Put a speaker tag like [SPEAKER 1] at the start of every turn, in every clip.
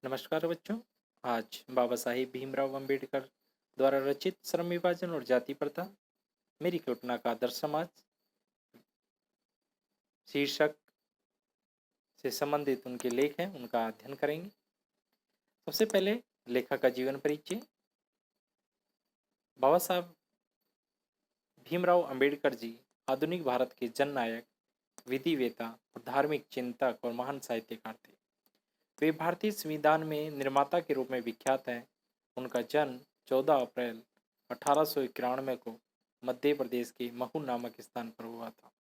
[SPEAKER 1] नमस्कार बच्चों। आज बाबा साहेब भीमराव अंबेडकर द्वारा रचित श्रम विभाजन और जाति प्रथा मेरी कल्पना का आदर्श समाज शीर्षक से संबंधित उनके लेख हैं, उनका अध्ययन करेंगे। सबसे पहले लेखक का जीवन परिचय। बाबा साहब भीमराव अंबेडकर जी आधुनिक भारत के जननायक, विधिवेता और धार्मिक चिंतक और महान साहित्यकार थे। वे भारतीय संविधान में निर्माता के रूप में विख्यात हैं। उनका जन्म 14 अप्रैल 1891 को मध्य प्रदेश के महू नामक स्थान पर हुआ था।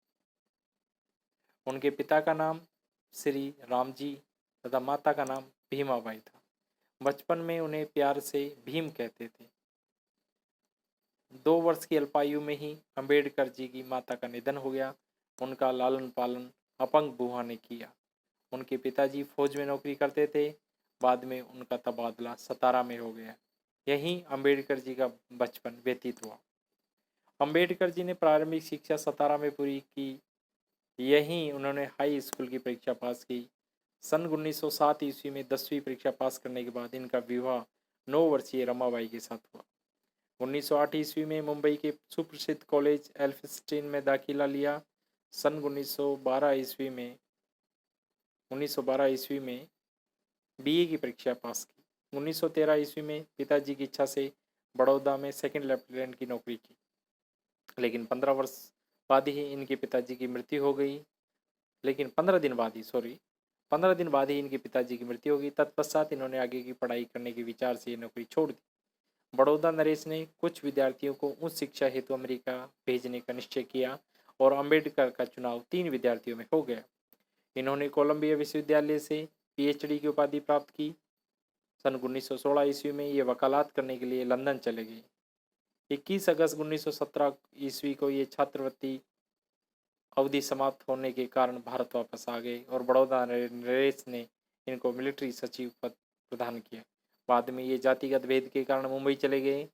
[SPEAKER 1] उनके पिता का नाम श्री रामजी तथा माता का नाम भीमाबाई था। बचपन में उन्हें प्यार से भीम कहते थे। 2 वर्ष की अल्पायु में ही अंबेडकर जी की माता का निधन हो गया। उनका लालन पालन अपंग बुआ ने किया। उनके पिताजी फौज में नौकरी करते थे। बाद में उनका तबादला सतारा में हो गया। यहीं अंबेडकर जी का बचपन व्यतीत हुआ। अंबेडकर जी ने प्रारंभिक शिक्षा सतारा में पूरी की। यहीं उन्होंने हाई स्कूल की परीक्षा पास की। सन 1907 ईस्वी में 10वीं परीक्षा पास करने के बाद इनका विवाह 9 वर्षीय रमाबाई के साथ हुआ। 1908 ईस्वी में मुंबई के सुप्रसिद्ध कॉलेज एल्फिंस्टन में दाखिला लिया। सन 1912 ईस्वी में बीए की परीक्षा पास की। 1913 ईस्वी में पिताजी की इच्छा से बड़ौदा में सेकंड लेफ्टिनेंट की नौकरी की, लेकिन 15 वर्ष बाद ही इनके पिताजी की मृत्यु हो गई। 15 दिन बाद ही इनके पिताजी की मृत्यु हो गई। तत्पश्चात इन्होंने आगे की पढ़ाई करने के विचार से ये नौकरी छोड़ दी। बड़ौदा नरेश ने कुछ विद्यार्थियों को उच्च शिक्षा हेतु अमेरिका भेजने का निश्चय किया और अंबेडकर का चुनाव 3 विद्यार्थियों में हो गया। इन्होंने कोलंबिया विश्वविद्यालय से पीएचडी की उपाधि प्राप्त की। सन 1916 ईस्वी में ये वकालत करने के लिए लंदन चले गए। 21 अगस्त 1917 ईस्वी को ये छात्रवृत्ति अवधि समाप्त होने के कारण भारत वापस आ गए और बड़ौदा नरेश ने इनको मिलिट्री सचिव पद प्रदान किया। बाद में ये जातिगत भेद के कारण मुंबई चले गए।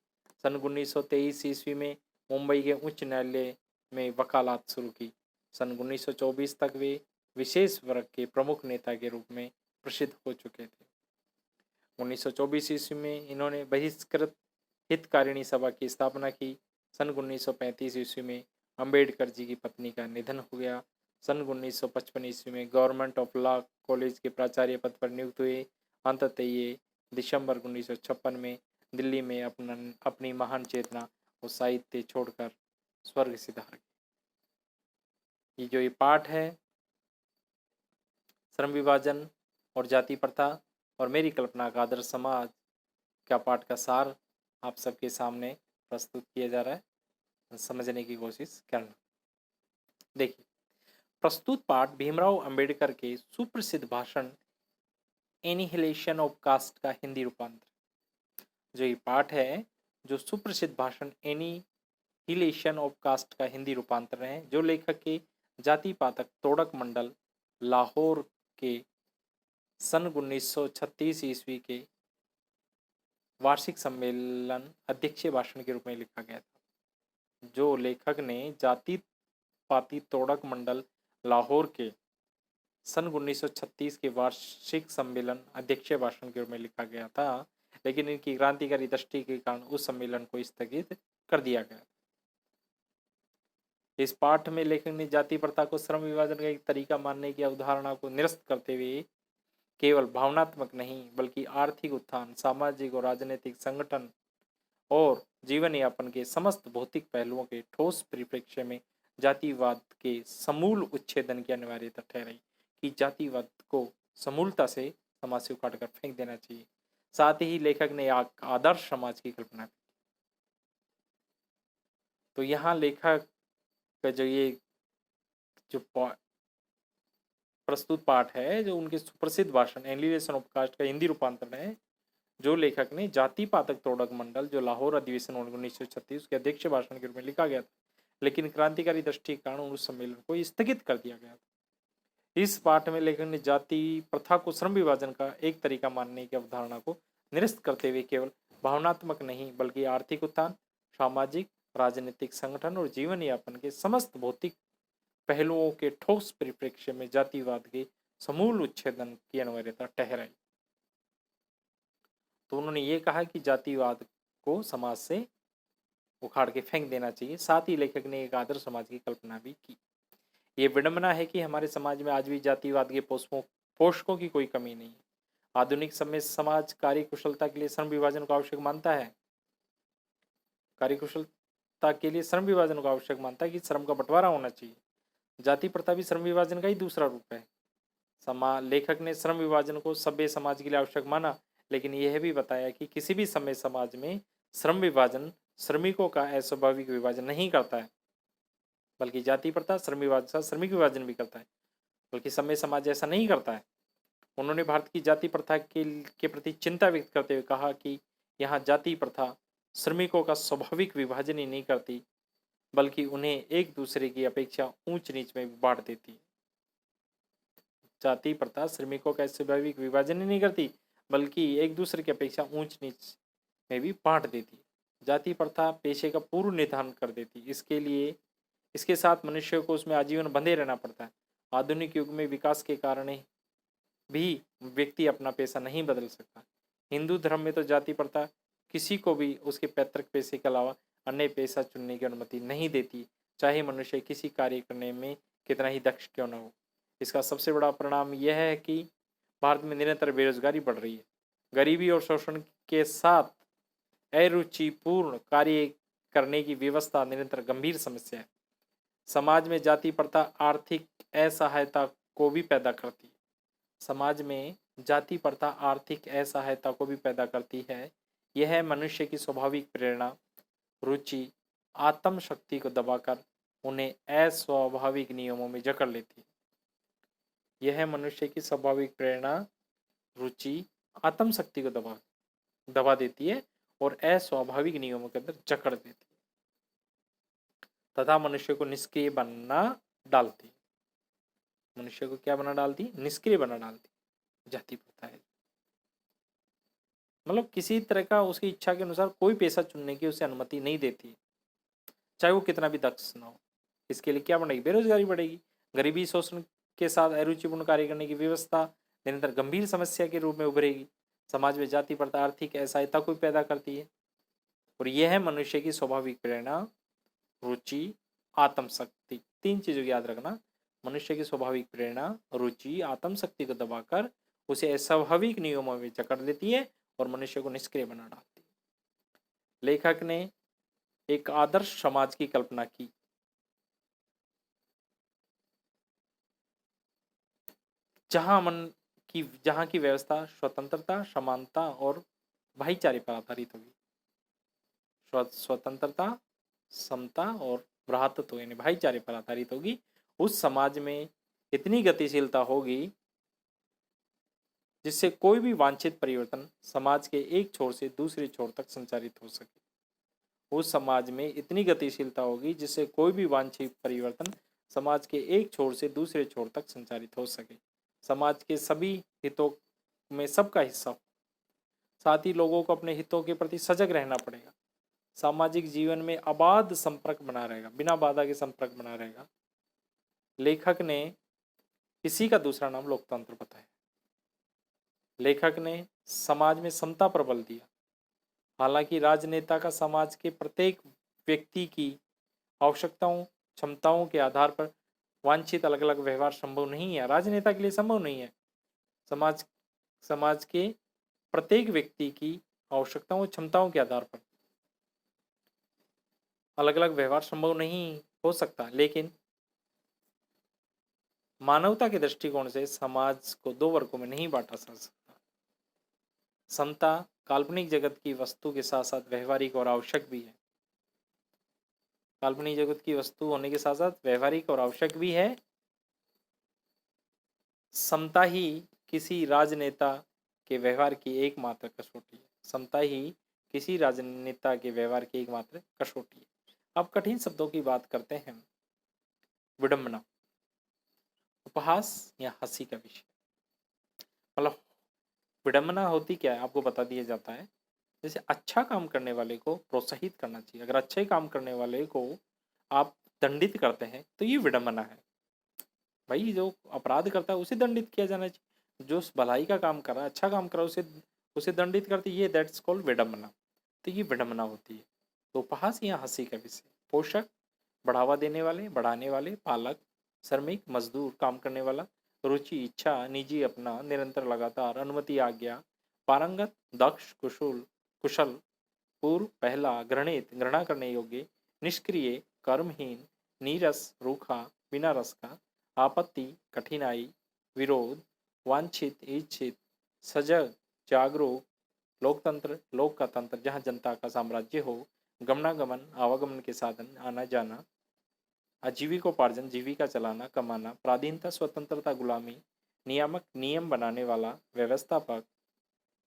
[SPEAKER 1] सन 1923 ईस्वी में मुंबई के उच्च न्यायालय में वकालत शुरू की। सन 1924 तक वे विशेष वर्ग के प्रमुख नेता के रूप में प्रसिद्ध हो चुके थे। 1924 ईस्वी में इन्होंने बहिष्कृत हितकारिणी सभा की स्थापना की। सन 1935 ईस्वी में अंबेडकर जी की पत्नी का निधन हो गया। सन 1955 ईस्वी में गवर्नमेंट ऑफ लॉ कॉलेज के प्राचार्य पद पर नियुक्त हुए। अंततः ये दिसंबर 1956 में दिल्ली में अपनी महान चेतना और साहित्य छोड़कर स्वर्ग सिधार गए। ये पाठ है श्रम विभाजन और जाति प्रथा और मेरी कल्पना का आदर्श समाज का पाठ का सार आप सबके सामने प्रस्तुत किया जा रहा है। समझने की कोशिश करना। देखिए, प्रस्तुत पाठ भीमराव अंबेडकर के सुप्रसिद्ध भाषण एनिहिलेशन ऑफ कास्ट का हिंदी रूपांतर। जो ये पाठ है, जो सुप्रसिद्ध भाषण एनिहिलेशन ऑफ कास्ट का हिंदी रूपांतर है, जो लेखक के जाति पातक तोड़क मंडल लाहौर के सन 1936 ईस्वी के वार्षिक सम्मेलन अध्यक्षीय भाषण के रूप में लिखा गया था। जो लेखक ने जाति पाती तोड़क मंडल लाहौर के सन 1936 के वार्षिक सम्मेलन अध्यक्षीय भाषण के रूप में लिखा गया था, लेकिन इनकी क्रांतिकारी दृष्टि के कारण उस सम्मेलन को स्थगित कर दिया गया। इस पाठ में लेखक ने जाति प्रथा को श्रम विभाजन का एक तरीका मानने की अवधारणा को निरस्त करते हुए केवल भावनात्मक नहीं बल्कि आर्थिक उत्थान, सामाजिक और राजनीतिक संगठन और जीवन यापन के समस्त भौतिक पहलुओं के ठोस परिप्रेक्ष्य में जातिवाद के समूल उच्छेदन की अनिवार्यता ठहराई कि जातिवाद को समूलता से समाज से उखाड़ कर फेंक देना चाहिए। साथ ही लेखक ने एक आदर्श समाज की कल्पना की। तो यहाँ लेखक का जो प्रस्तुत पाठ है, जो उनके सुप्रसिद्ध भाषण एनिहिलेशन ऑफ कास्ट का हिंदी रूपांतरण है, जो लेखक ने जाति पातक तोड़क मंडल जो लाहौर अधिवेशन 1936 के अध्यक्ष भाषण के रूप में लिखा गया था, लेकिन क्रांतिकारी दृष्टि के कारण उस सम्मेलन को स्थगित कर दिया गया था। इस पाठ में लेखक ने जाति प्रथा को श्रम विभाजन का एक तरीका मानने की अवधारणा को निरस्त करते हुए केवल भावनात्मक नहीं बल्कि आर्थिक उत्थान, सामाजिक राजनीतिक संगठन और जीवन यापन के समस्त भौतिक पहलुओं के ठोस परिप्रेक्ष्य में जातिवाद के समूल उच्छेदन की अनिवार्यता ठहराई। तो उन्होंने ये कहा कि जातिवाद को समाज से उखाड़ के फेंक देना चाहिए। साथ ही लेखक ने एक आदर्श समाज की कल्पना भी की। ये विडंबना है कि हमारे समाज में आज भी जातिवाद के पोषकों की कोई कमी नहीं है। आधुनिक समय समाज कार्य कुशलता के लिए श्रम विभाजन को आवश्यक मानता है। कार्य कुशलता के लिए श्रम विभाजन को आवश्यक मानता है कि श्रम का बंटवारा होना चाहिए। जाति प्रथा भी श्रम विभाजन का ही दूसरा रूप है। लेखक ने श्रम विभाजन को सभ्य समाज के लिए आवश्यक माना, लेकिन यह भी बताया कि किसी भी समय समाज में श्रम विभाजन श्रमिकों का अस्वाभाविक विभाजन नहीं करता है, बल्कि जाति प्रथा श्रम विभाजन श्रमिक विभाजन भी करता है, बल्कि सभ्य समाज ऐसा नहीं करता है। उन्होंने भारत की जाति प्रथा के प्रति चिंता व्यक्त करते हुए कहा कि यहाँ जाति प्रथा श्रमिकों का स्वाभाविक विभाजन ही नहीं करती, बल्कि उन्हें एक दूसरे की अपेक्षा ऊंच नीच में बांट देती है। जाति प्रथा श्रमिकों का स्वाभाविक विभाजन ही नहीं करती, बल्कि एक दूसरे की अपेक्षा ऊंच नीच में भी बांट देती है। जाति प्रथा पेशे का पूर्व निर्धारण कर देती, इसके साथ मनुष्य को उसमें आजीवन बंधे रहना पड़ता है। आधुनिक युग में विकास के कारण भी व्यक्ति अपना पेशा नहीं बदल सकता। हिंदू धर्म में तो जाति प्रथा किसी को भी उसके पैतृक पेशे के अलावा अन्य पेशा चुनने की अनुमति नहीं देती, चाहे मनुष्य किसी कार्य करने में कितना ही दक्ष क्यों न हो। इसका सबसे बड़ा परिणाम यह है कि भारत में निरंतर बेरोजगारी बढ़ रही है। गरीबी और शोषण के साथ अरुचिपूर्ण कार्य करने की व्यवस्था निरंतर गंभीर समस्या है। समाज में जाति प्रथा आर्थिक असहायता को भी पैदा करती है। समाज में जाति प्रथा आर्थिक असहायता को भी पैदा करती है। यह मनुष्य की स्वाभाविक प्रेरणा, रुचि, आत्म शक्ति को दबाकर उन्हें अस्वाभाविक नियमों में जकड़ लेती है। यह मनुष्य की स्वाभाविक प्रेरणा, रुचि, आत्म शक्ति को दबा देती है और अस्वाभाविक नियमों के अंदर जकड़ देती है तथा मनुष्य को निष्क्रिय बनना डालती है। मनुष्य को क्या बना डालती? निष्क्रिय बना डालती। जाति प्रथा है मतलब किसी तरह का उसकी इच्छा के अनुसार कोई पेशा चुनने की उसे अनुमति नहीं देती, चाहे वो कितना भी दक्ष न हो। इसके लिए क्या बढ़ेगी? बेरोजगारी बढ़ेगी। गरीबी, शोषण के साथ अरुचिपूर्ण कार्य करने की व्यवस्था निरंतर गंभीर समस्या के रूप में उभरेगी। समाज में जाति प्रथा आर्थिक असहायता को पैदा करती है और यह है मनुष्य की स्वाभाविक प्रेरणा, रुचि, आत्म शक्ति। तीन चीजों की याद रखना। मनुष्य की स्वाभाविक प्रेरणा, रुचि, आत्म शक्ति को दबाकर उसे अस्वाभाविक नियमों में जकड़ लेती है और मनुष्य को निष्क्रिय बना डालती है। लेखक ने एक आदर्श समाज की कल्पना की जहां की व्यवस्था स्वतंत्रता, समानता और भाईचारे पर आधारित होगी। स्वतंत्रता, समता और भ्रातृत्व यानी भाईचारे पर आधारित होगी। उस समाज में इतनी गतिशीलता होगी जिससे कोई भी वांछित परिवर्तन समाज के एक छोर से दूसरे छोर तक संचारित हो सके। उस समाज में इतनी गतिशीलता होगी जिससे कोई भी वांछित परिवर्तन समाज के एक छोर से दूसरे छोर तक संचारित हो सके। समाज के सभी हितों में सबका हिस्सा हो। साथ ही लोगों को अपने हितों के प्रति सजग रहना पड़ेगा। सामाजिक जीवन में अबाध संपर्क बना रहेगा, बिना बाधा के संपर्क बना रहेगा। लेखक ने इसी का दूसरा नाम लोकतंत्र बताया। लेखक ने समाज में समता पर बल दिया। हालांकि राजनेता का समाज के प्रत्येक व्यक्ति की आवश्यकताओं, क्षमताओं के आधार पर वांछित अलग अलग व्यवहार संभव नहीं है। राजनेता के लिए संभव नहीं है। समाज के प्रत्येक व्यक्ति की आवश्यकताओं, क्षमताओं के आधार पर अलग अलग व्यवहार संभव नहीं हो सकता, लेकिन मानवता के दृष्टिकोण से समाज को दो वर्गों में नहीं बांटा जा सकता। समता काल्पनिक जगत की वस्तु के साथ साथ व्यवहारिक और आवश्यक भी है। काल्पनिक जगत की वस्तु होने के साथ साथ व्यवहारिक और आवश्यक भी है। समता ही किसी राजनेता के व्यवहार की एकमात्र कसौटी है। समता ही किसी राजनेता के व्यवहार की एकमात्र कसौटी है। अब कठिन शब्दों की बात करते हैं। विडंबना, उपहास या हंसी का विषय। मतलब विडंबना होती क्या है आपको बता दिया जाता है। जैसे अच्छा काम करने वाले को प्रोत्साहित करना चाहिए। अगर अच्छे काम करने वाले को आप दंडित करते हैं तो ये विडंबना है। भाई जो अपराध करता है उसे दंडित किया जाना चाहिए। जो भलाई का काम कर रहा है, अच्छा काम कर रहा है, उसे उसे दंडित करती, ये दैट्स कॉल्ड विडम्बना। तो ये विडम्बना होती है। तो उपहास या हंसी का विषय, पोषक, बढ़ावा देने वाले, बढ़ाने वाले, पालक, श्रमिक, मजदूर, काम करने वाला, रुचि, इच्छा, निजी, अपना, निरंतर, लगातार, अनुमति, आज्ञा, पारंगत, दक्ष, कुशल, कुशल, पूर्व, पहला, घृणित, घृणा करने योग्य, निष्क्रिय, कर्महीन, नीरस, रूखा, बिना रस का, आपत्ति, कठिनाई, विरोध, वांछित, इच्छित, सजग, जागरूक, लोकतंत्र, लोक का तंत्र जहाँ जनता का साम्राज्य हो, गमनागमन, आवागमन के साधन, आना जाना, आजीविकोपार्जन, जीविका चलाना, कमाना, प्राधीनता, स्वतंत्रता, गुलामी, नियामक, नियम बनाने वाला, व्यवस्थापक,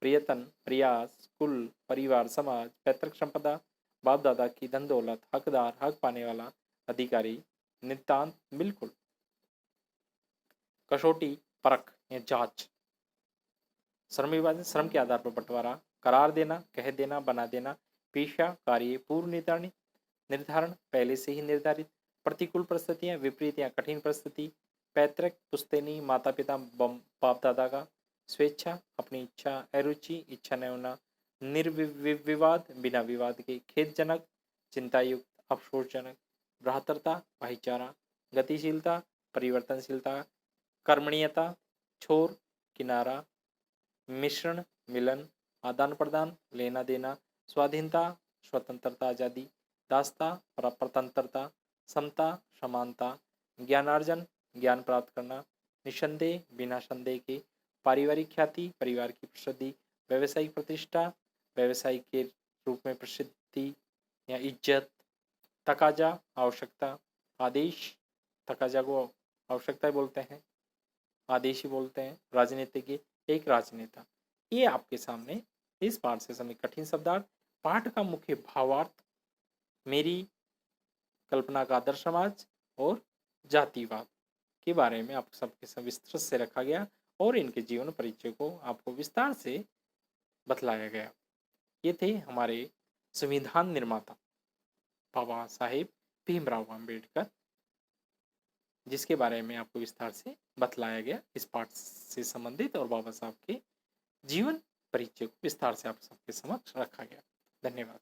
[SPEAKER 1] प्रियतन, प्रयास, कुल, परिवार, समाज, पैतृक संपदा, बाप दादा की धन दौलत, हकदार, हक पाने वाला, अधिकारी, नितांत, बिल्कुल। कसौटी, परख या जांच, श्रम विभाजन, श्रम के आधार पर बंटवारा, करार देना, कह देना, बना देना, पेशा, कार्य, पूर्व निर्धारित, निर्धारण, पहले से ही निर्धारित, प्रतिकूल परिस्थितियां, विपरीत या कठिन परिस्थिति, पैतृक, पुश्तैनी, माता पिता, बाप दादा का, स्वेच्छा, अपनी इच्छा, अरुचि, इच्छा न होना, निर्विवाद, बिना विवाद के, खेदजनक, चिंतायुक्त, अफसोसजनक, भ्रातरता, भाईचारा, गतिशीलता, परिवर्तनशीलता, कर्मणीयता, छोर, किनारा, मिश्रण, मिलन, आदान प्रदान, लेना देना, स्वाधीनता, स्वतंत्रता, आजादी, दासता, प्रतंत्रता, समता, समानता, ज्ञानार्जन, ज्ञान प्राप्त करना, निसंदेह, बिना संदेह के, पारिवारिक ख्याति, परिवार की प्रसिद्धि, व्यवसायिक प्रतिष्ठा, व्यवसाय के रूप में प्रसिद्धि या इज्जत, तकाजा, आवश्यकता, आदेश, तकाजा को आवश्यकता बोलते हैं, आदेशी बोलते हैं, राजनीतिज्ञ, एक राजनेता। ये आपके सामने इस पाठ से समय कठिन शब्दार्थ, पाठ का मुख्य भावार्थ, मेरी कल्पना का आदर्श समाज और जातिवाद के बारे में आप सबके सब विस्तृत से रखा गया और इनके जीवन परिचय को आपको विस्तार से बतलाया गया। ये थे हमारे संविधान निर्माता बाबा साहेब भीमराव अम्बेडकर, जिसके बारे में आपको विस्तार से बतलाया गया इस पाठ से संबंधित, और बाबा साहब के जीवन परिचय को विस्तार से आप सबके समक्ष रखा गया। धन्यवाद।